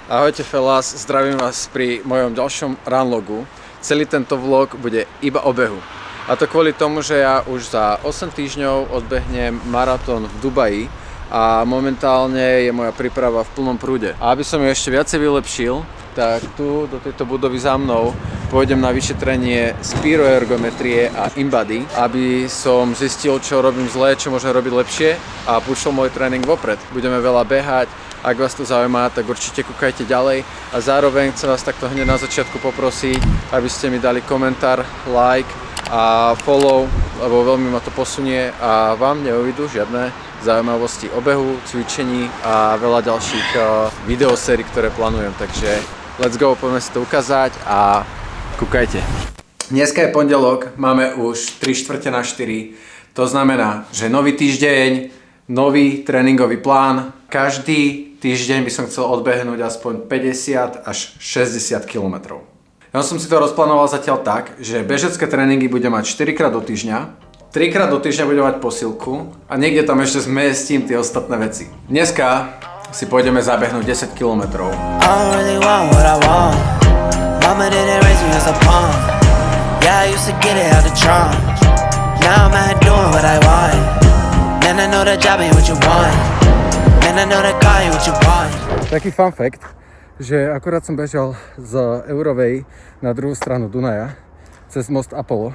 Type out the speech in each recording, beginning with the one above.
Ahojte fellas, zdravím vás pri mojom ďalšom runlogu. Celý tento vlog bude iba o behu. A to kvôli tomu, že ja už za 8 týždňov odbehnem maratón v Dubaji a momentálne je moja príprava v plnom prúde. A aby som ju ešte viacej vylepšil, tak tu do tejto budovy za mnou pôjdem na vyšetrenie spiroergometrie a InBody, aby som zistil, čo robím zle, čo môžem robiť lepšie a pušol môj tréning vopred. Budeme veľa behať. Ak vás to zaujíma, tak určite kúkajte ďalej a zároveň chcem vás takto hneď na začiatku poprosiť, aby ste mi dali komentár, like a follow, lebo veľmi ma to posunie a vám neuvidú žiadne zaujímavosti o behu, cvičení a veľa ďalších videosérií, ktoré plánujem, takže let's go, poďme si to ukázať a kúkajte. Dneska je pondelok, máme už 3/4 to znamená, že nový týždeň, nový tréningový plán. Každý týždeň by som chcel odbehnúť aspoň 50 až 60 km. Ja som si to rozplánoval zatiaľ tak, že bežecké tréningy budem mať 4 krát do týždňa, 3 krát do týždňa budem mať posilku a niekde tam ešte zmestím tie ostatné veci. Dneska si pôjdeme zabehnúť 10 km. Taký fun fact, že akurát som bežal z Eurovej na druhú stranu Dunaja cez most Apollo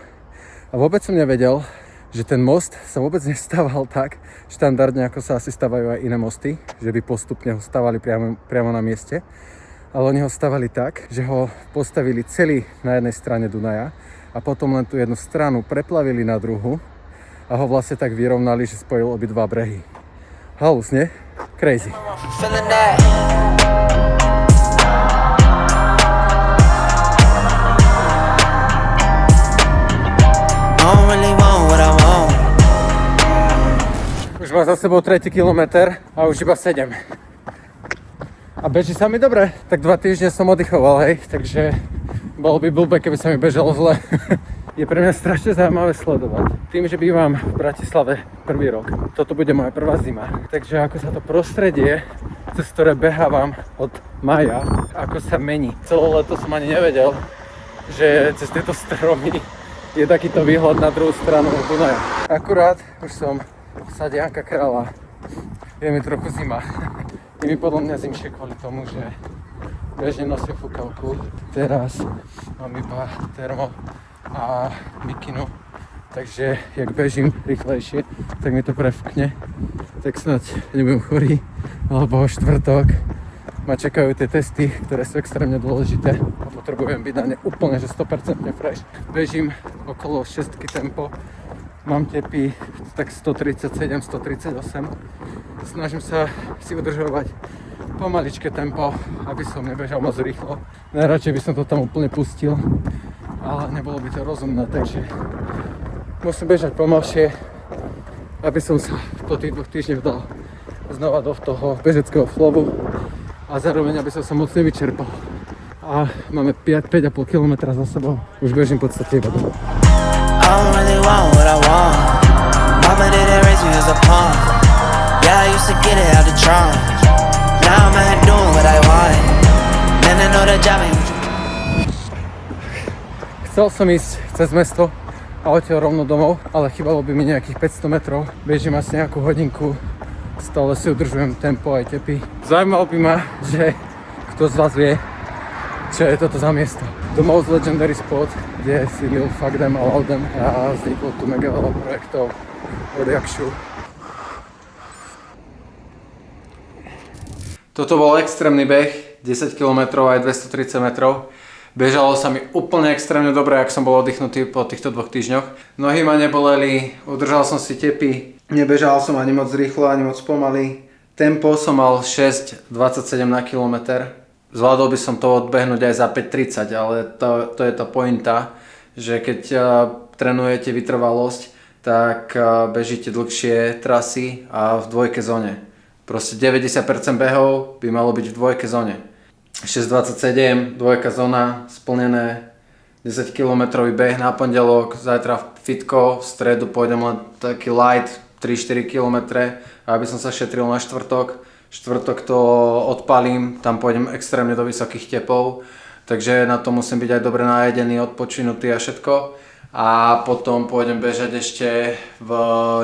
a vôbec som nevedel, že ten most sa vôbec nestával tak štandardne, ako sa asi stavajú aj iné mosty, že by postupne ho stavali priamo na mieste, ale oni ho stavali tak, že ho postavili celý na jednej strane Dunaja a potom len tú jednu stranu preplavili na druhu a ho vlastne tak vyrovnali, že spojil obidva brehy. Halus, nie? Crazy. Už mám za sebou 3. kilometr a už iba 7. A beží sa mi dobre. Tak 2 týždne som oddychoval, hej, takže bolo by blbé, keby sa mi bežalo zle. Je pre mňa strašne zaujímavé sledovať. Tým, že bývam v Bratislave prvý rok, toto bude moja prvá zima. Takže ako sa to prostredie, cez ktoré behávam od mája, ako sa mení. Celé leto som ani nevedel, že cez tieto stromy je takýto výhľad na druhú stranu Dunaja. Akurát už som v sade Janka Kráľa. Je mi trochu zima. Je mi podľa mňa zimšie kvôli tomu, že bežne nosím fúkavku. Teraz mám iba termo a mikinu, takže jak bežím rýchlejšie, tak mi to prefkne, tak snad nebudem chorý, alebo štvrtok ma čakajú tie testy, ktoré sú extrémne dôležité a potrebujem byť na ne úplne, že 100% fresh. Bežím okolo 6 tempo, mám tepy tak 137, 138, snažím sa si udržovať pomaličké tempo, aby som nebežal moc rýchlo. Najradšej by som to tam úplne pustil, ale nebolo by to rozumné, takže musím bežať pomalšie, aby som sa po tých 2 týždňoch dal znova do toho bežeckého flowu a zároveň, aby som sa moc nevyčerpal. A máme 5,5 km za sebou, už bežím v podstate iba doma. Chcel som ísť cez mesto a odtiaľ rovno domov, ale chýbalo by mi nejakých 500 metrov. Bežím asi nejakú hodinku, stále si udržujem tempo aj tepy. Zaujímalo by ma, že kto z vás vie, čo je toto za miesto. The most legendary spot, kde si Lil Fuck Them a Loud Them a vzniklo tu mega veľa projektov od Jakšu. Toto bol extrémny beh, 10 km aj 230 metrov. Bežalo sa mi úplne extrémne dobre, ak som bol oddychnutý po týchto 2 týždňoch. Nohy ma neboleli, udržal som si tepy, nebežal som ani moc rýchlo, ani moc pomaly. Tempo som mal 6,27 na kilometr. Zvládol by som to odbehnúť aj za 5,30, ale to je tá pointa, že keď trénujete vytrvalosť, tak bežíte dlhšie trasy a v dvojke zóne. Proste 90% behov by malo byť v dvojke zóne. 6,27, dvojka zóna, splnené, 10 km beh na pondelok, zajtra fitko, v stredu pôjdem len taký light, 3-4 km, aby som sa šetril na štvrtok, štvrtok to odpalím, tam pôjdem extrémne do vysokých tepov, takže na to musím byť aj dobre najedený, odpočinutý a všetko. A potom pôjdem bežať ešte v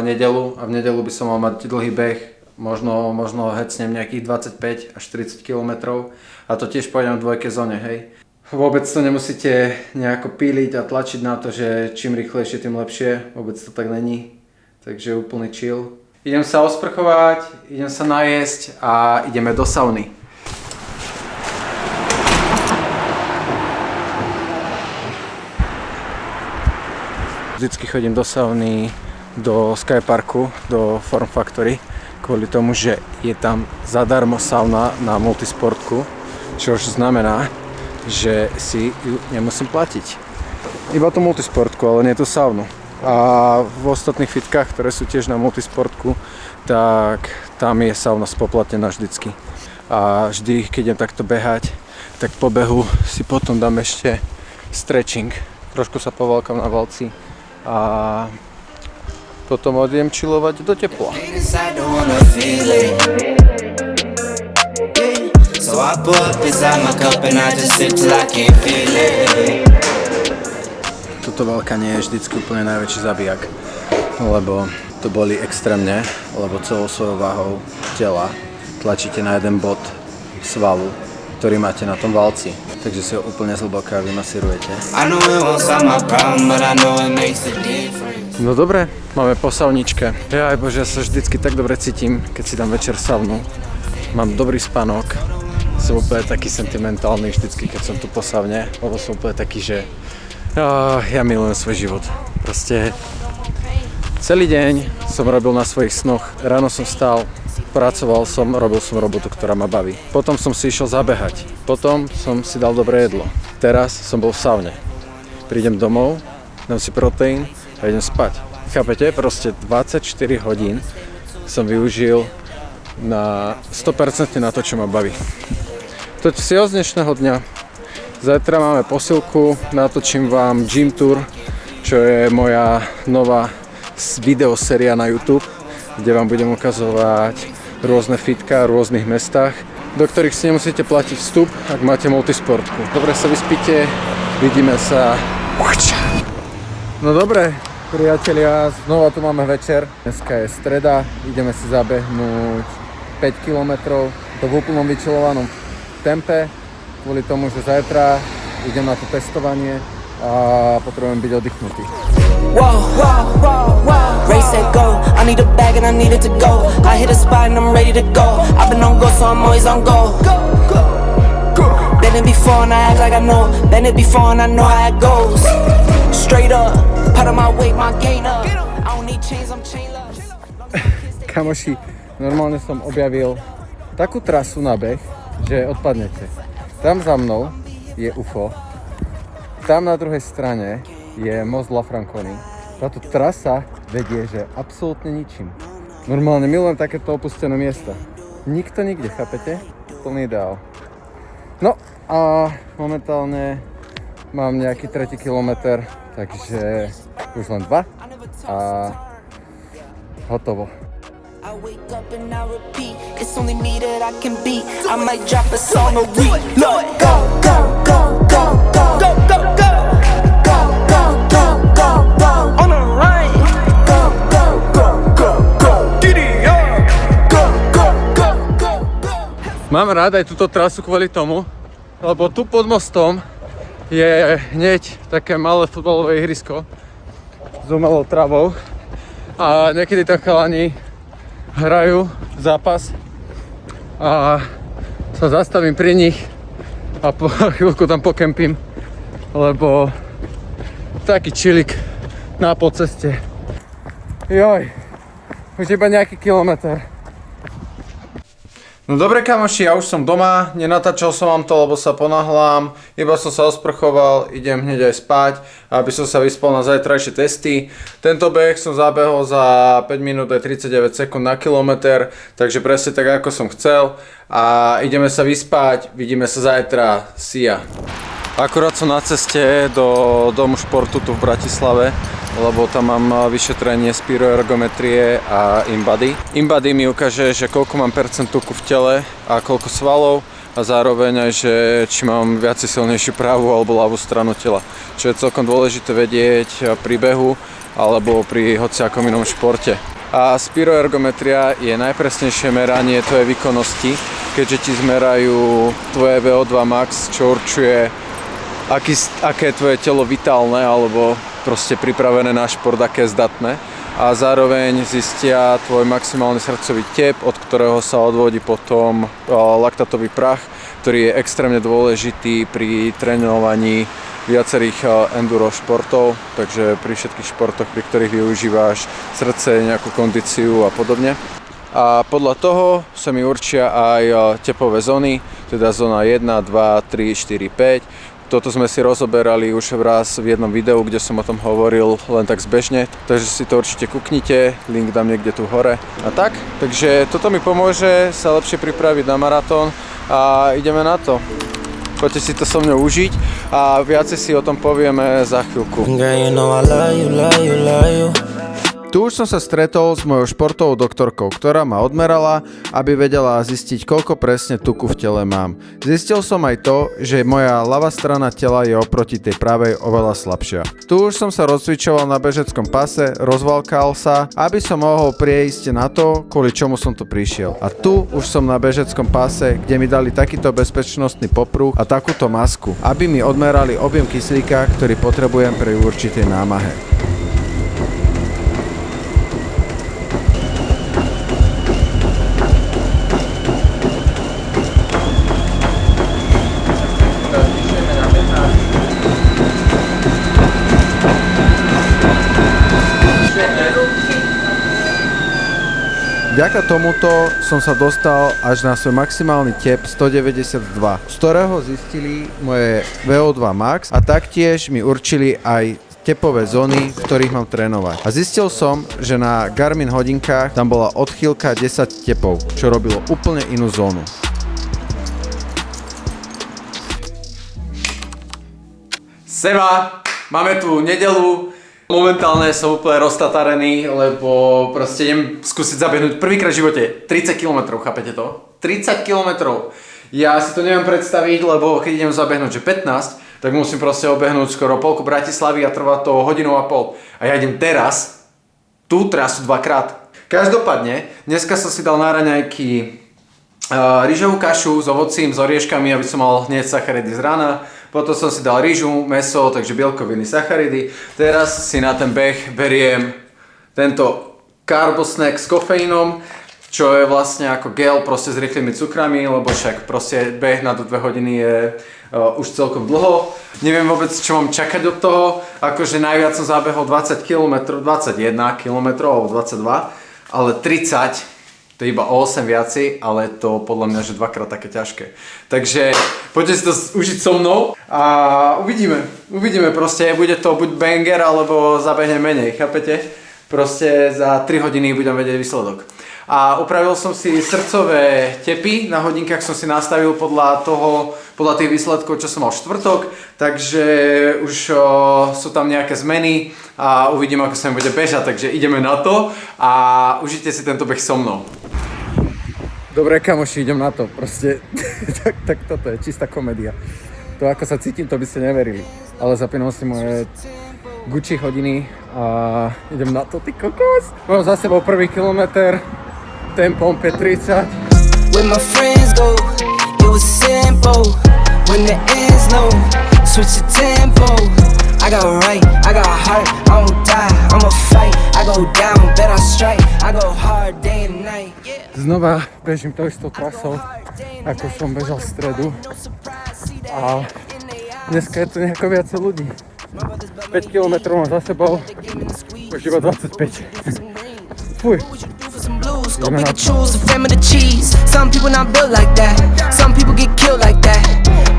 nedeľu a v nedeľu by som mal mať dlhý beh, možno hecnem nejakých 25 až 40 km a to tiež pôjdem v dvojke zóne, hej. Vôbec to nemusíte nejako píliť a tlačiť na to, že čím rýchlejšie, tým lepšie, vôbec to tak není, takže úplný chill. Idem sa osprchovať, idem sa najesť a ideme do sauny. Vždycky chodím do sauny, do Skyparku, do Form Factory, kvôli tomu, že je tam zadarmo sauna na multisportku, čo znamená, že si ju nemusím platiť. Iba tú multisportku, ale nie tú saunu. A v ostatných fitkách, ktoré sú tiež na multisportku, tak tam je sauna spoplatnená vždycky. A vždy, keď idem takto behať, tak po behu si potom dám ešte stretching. Trošku sa povalkam na valci a potom odjem chillovať do tepla. Toto valkanie je vždycky úplne najväčší zabijak, lebo to bolí extrémne, lebo celou svojou váhou tela tlačíte na jeden bod svalu, ktorý máte na tom valci. Takže si ho úplne zhlboka vymasírujete. No dobre, máme po sauničke. Jaj bože, ja sa vždycky tak dobre cítim, keď si dám večer saunu. Mám dobrý spánok. Som úplne taký sentimentálny vždycky, keď som tu po saune, lebo som úplne taký, že ja milujem svoj život. Proste celý deň som robil na svojich snoch. Ráno som vstal, pracoval som, robil som robotu, ktorá ma baví. Potom som si išiel zabehať. Potom som si dal dobré jedlo. Teraz som bol v saune. Prídem domov, dám si proteín a idem spať. Chápete? Proste 24 hodín som využil na 100% na to, čo ma baví. To je z dnešného dňa. Zajtra máme posilku, natočím vám gym tour, čo je moja nová videoséria na YouTube, kde vám budem ukazovať rôzne fitka v rôznych mestách, do ktorých si nemusíte platiť vstup, ak máte multisportku. Dobre sa vyspíte, vidíme sa. No dobre, priatelia, znova tu máme večer. Dneska je streda, ideme si zabehnúť 5 km, to v úplnom vyčilovanom tempe, kvôli tomu, že zajtra idem na to testovanie a potrebujem byť oddychnutý. Race set go, I need a bag and I need it to go. I hit a spot and I'm ready to go. I've been on go, so I'm always on go. Been it before and I act like I know. Been it before and I know how it goes. Straight up, part of my weight, my gain up. I don't need chains, I'm chainless. Kamoši, normálne som objavil takú trasu na beh, že odpadnete. Tam za mnou je UFO. Tam na druhej strane je most La Franconi. Táto trasa vedie, že absolútne ničím. Normálne milujem takéto opustené miesta. Nikto nikde, chápete? Plný ideál. No a momentálne mám nejaký 3. kilometr, takže už len 2 a hotovo. I wake up and I repeat, it's only me that I can beat. I might drop a song a week. Look, go, go, go, go, go, go, go, go. Mám rád aj túto trasu kvôli tomu, lebo tu pod mostom je hneď také malé futbalové ihrisko s umelou travou a niekedy tam chalani hrajú zápas a sa zastavím pri nich a po chvíľku tam pokempím, lebo taký chillik na podceste. Joj, už iba nejaký kilometr. No dobre kamoši, ja už som doma, nenatáčal som vám to, lebo sa ponáhľam, iba som sa osprchoval, idem hneď aj spať, aby som sa vyspal na zajtrajšie testy. Tento beh som zabehol za 5 minút aj 39 sekúnd na kilometr, takže presne tak ako som chcel a ideme sa vyspať, vidíme sa zajtra, see ya. Akurát som na ceste do Domu športu tu v Bratislave, lebo tam mám vyšetrenie spiroergometrie a InBody. InBody mi ukáže, že koľko mám percent tuku v tele a koľko svalov a zároveň aj, že či mám viac silnejšiu pravú alebo ľavú stranu tela. Čo je celkom dôležité vedieť pri behu alebo pri hociakom inom športe. A spiroergometria je najpresnejšie meranie tvojej výkonnosti, keďže ti zmerajú tvoje VO2 max, čo určuje, aké je tvoje telo vitálne alebo proste pripravené na šport, aké je zdatné. A zároveň zistia tvoj maximálny srdcový tep, od ktorého sa odvodí potom laktatový prach, ktorý je extrémne dôležitý pri trénovaní viacerých enduro športov, takže pri všetkých športoch, pri ktorých využívaš srdce, nejakú kondíciu a podobne. A podľa toho sa mi určia aj tepové zóny, teda zóna 1, 2, 3, 4, 5. Toto sme si rozoberali už raz v jednom videu, kde som o tom hovoril len tak zbežne, takže si to určite kúknite, link dám niekde tu hore a tak. Takže toto mi pomôže sa lepšie pripraviť na maratón a ideme na to. Poďte si to so mnou užiť a viacej si o tom povieme za chvíľku. Tu už som sa stretol s mojou športovou doktorkou, ktorá ma odmerala, aby vedela zistiť, koľko presne tuku v tele mám. Zistil som aj to, že moja ľavá strana tela je oproti tej pravej oveľa slabšia. Tu už som sa rozcvičoval na bežeckom pase, rozvalkal sa, aby som mohol priejsť na to, kvôli čomu som tu prišiel. A tu už som na bežeckom pase, kde mi dali takýto bezpečnostný popruh a takúto masku, aby mi odmerali objem kyslíka, ktorý potrebujem pri určitej námahe. Vďaka tomuto som sa dostal až na svoj maximálny tep 192, z ktorého zistili moje VO2 max a taktiež mi určili aj tepové zóny, v ktorých mám trénovať. A zistil som, že na Garmin hodinkách tam bola odchýlka 10 tepov, čo robilo úplne inú zónu. Seba, máme tu nedeľu. Momentálne som úplne roztatarený, lebo proste idem skúsiť zabehnúť prvýkrát v živote 30 km, chápete to? 30 km. Ja si to neviem predstaviť, lebo keď idem zabehnúť že 15, tak musím proste obehnúť skoro polku Bratislavy a trvá to hodinu a pol. A ja idem teraz tú trasu dvakrát. Každopádne, dneska som si dal na raňajky rýžovú kašu s ovocím, s orieškami, aby som mal hneď sacharidy z rána. Potom som si dal rýžu, mäso, takže bielkoviny, sacharidy. Teraz si na ten beh beriem tento carbo snack s kofeínom, čo je vlastne ako gel proste s rýchlymi cukrami, lebo však proste beh na 2 hodiny je už celkom dlho. Neviem vôbec, čo mám čakať od toho. Akože najviac som zabehol 20 km, 21 km alebo 22, ale 30 to je iba o 8 viaci, ale to podľa mňa, že dvakrát také ťažké. Takže poďte si to užiť so mnou a uvidíme. Uvidíme proste, bude to buď banger, alebo zabehne menej, chápete? Proste za 3 hodiny budem vedieť výsledok. A upravil som si srdcové tepy, na hodinkách som si nastavil podľa tých výsledkov, čo som mal v štvrtok, takže už sú tam nejaké zmeny a uvidím, ako sa mi bude bežať, takže ideme na to a užite si tento beh so mnou. Dobre kamoši, idem na to, proste, tak toto je čistá komédia. To ako sa cítim, to by ste neverili, ale zapínam si moje Gucci hodiny a idem na to, ty kokos. Mám za sebou prvý kilometr, tempom 5:30. When my friends go, it was simple. When the ends low, switch the tempo. I got right, I got heart, I won't die, I'ma fight. I go down, bet I strike, I go hard day and night. Znova bežím tou istou trasou, ako som bežal v stredu. A dneska je tu nejako viacej ľudí. 5 km mám za sebou, už iba 25. Fuj. Go pick and choose the family the cheese. Some people not built like that. Some people get killed like that.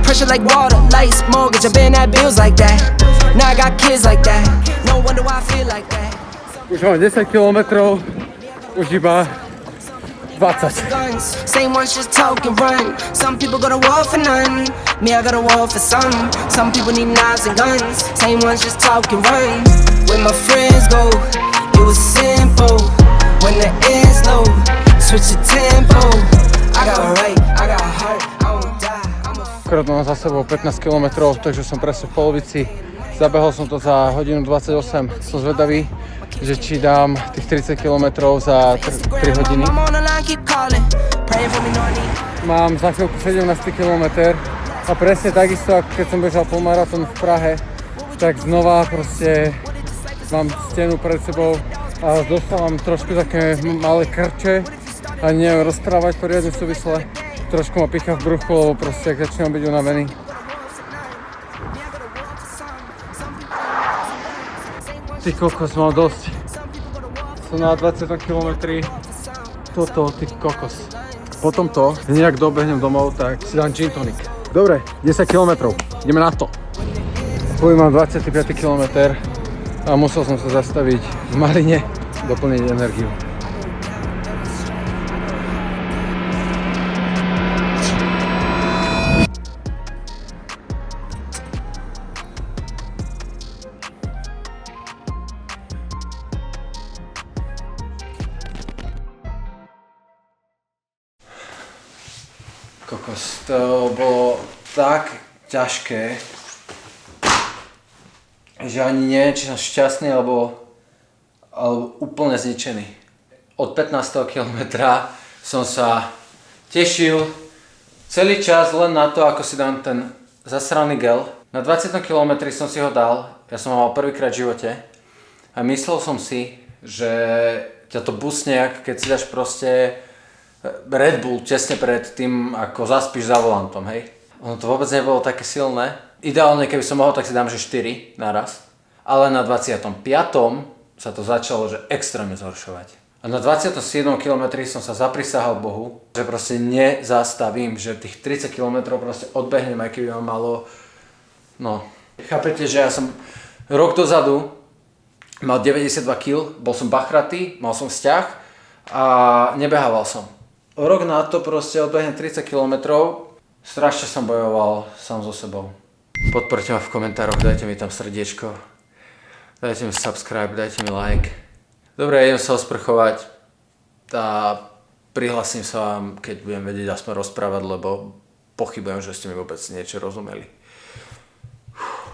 Pressure like water, lights, mortgage. I've been at bills like that. Now I got kids like that. No wonder why I feel like that. Už mám 10 kilometrov, už iba 20. Same ones just talk and run. Some people go to war for none. Me, I go to war for some. Some people need knives and guns. Same ones just talk and run. When my friends go, it was simple. When the end's low, switch the tempo. I got right, I got heart, I won't die. Akorát mám za sebou 15 km, takže som presne v polovici. Zabehol som to za hodinu 28. Som zvedavý, že či dám tých 30 km za 3 hodiny. Mám za chvíľku 17 km a presne takisto, ako keď som bežal polmaratón v Prahe, tak znova proste mám stenu pred sebou a dostávam trošku také malé krče a neviem rozprávať poriadne súvisle. Trošku ma pichá v bruchu, lebo proste ak začínam byť unavený. Ty kokos, mám dosť. Som na 20 km. Toto, ty kokos. Po tomto, nejak dobehnem domov, tak si dám gin tonic. Dobre, 10 km. Ideme na to. Tu mám 25 km a musel som sa zastaviť v Marine, doplniť energiu. Kokos, to bolo tak ťažké, že ani neviem, či som šťastný alebo úplne zničený. Od 15. kilometra som sa tešil celý čas len na to, ako si dám ten zasraný gel. Na 20. kilometri som si ho dal, ja som ho mal prvýkrát v živote a myslel som si, že ťa to busne, keď si dáš proste Red Bull tesne pred tým, ako zaspíš za volantom, hej. Ono to vôbec nebolo také silné. Ideálne, keby som mohol, tak si dám, že 4 naraz. Ale na 25. sa to začalo, že extrémne zhoršovať. A na 27. kilometri som sa zaprisahal Bohu, že proste nezastavím, že tých 30 km proste odbehnem, aj keby ma malo... No, chápete, že ja som rok dozadu mal 92 kg, bol som bachratý, mal som vzťah a nebehával som. Rok na to proste odbehnem 30 km, strašne som bojoval sám so sebou. Podporte ma v komentároch, dajte mi tam srdiečko, dajte mi subscribe, dajte mi like. Dobre, idem sa osprchovať a prihlasím sa vám, keď budem vedieť aspoň rozprávať, lebo pochybujem, že ste mi vôbec niečo rozumeli.